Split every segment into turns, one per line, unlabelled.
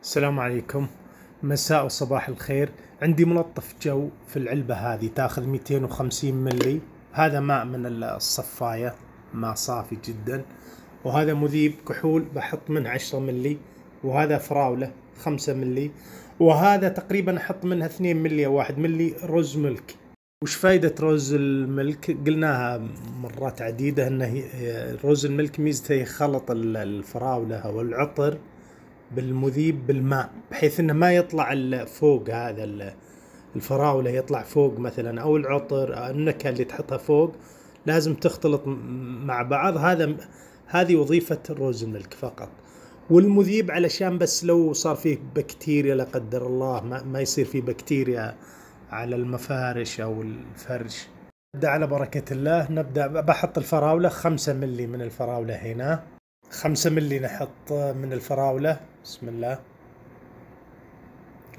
السلام عليكم، مساء وصباح الخير. عندي ملطف جو في العلبة هذه تاخذ 250 ملي. هذا ماء من الصفاية، ماء صافي جدا. وهذا مذيب كحول بحط منه 10 ملي. وهذا فراولة 5 ملي. وهذا تقريبا احط منها 2 ملي او 1 ملي رز ملك. وش فايدة رز الملك؟ قلناها مرات عديدة انه رز الملك ميزته يخلط الفراولة او العطر بالمذيب بالماء، بحيث انه ما يطلع فوق هذا الفراولة، يطلع فوق مثلا، او العطر النكهة اللي تحطها فوق لازم تختلط مع بعض. هذه وظيفة الرز الملك فقط. والمذيب علشان بس لو صار فيه بكتيريا لا قدر الله ما يصير فيه بكتيريا على المفارش او الفرش. نبدأ على بركة الله. نبدأ بحط الفراولة 5 ملي من الفراولة هنا. 5 ملي نحط من الفراولة. بسم الله.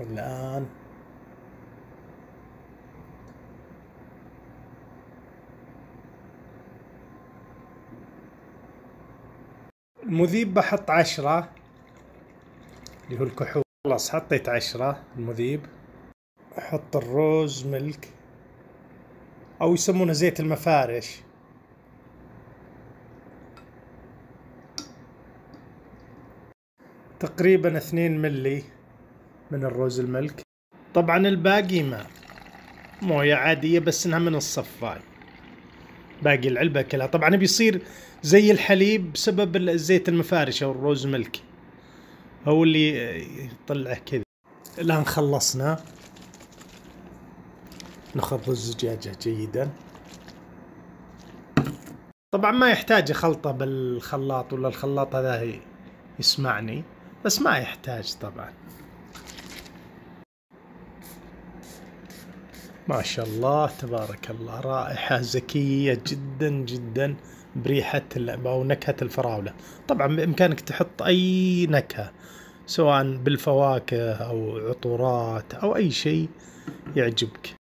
الآن المذيب بحط 10 اللي هو الكحول. خلاص حطيت 10 المذيب. احط الروز ملك او يسمونه زيت المفارش. تقريبا 2 ملي من الروز الملك. طبعا الباقي موية عادية بس انها من الصفاي. باقي العلبة كلها طبعا بيصير زي الحليب بسبب الزيت المفارش او الروز ملك، هو اللي يطلعه كذا. الآن خلصنا. نخرط الزجاجة جيدا. طبعا ما يحتاج خلطة بالخلاط، ولا الخلاط هذا يسمعني، بس ما يحتاج طبعا. ما شاء الله تبارك الله، رائحة زكية جدا جدا بريحة أو نكهة الفراولة. طبعا بإمكانك تحط أي نكهة سواء بالفواكه أو عطورات أو أي شيء يعجبك.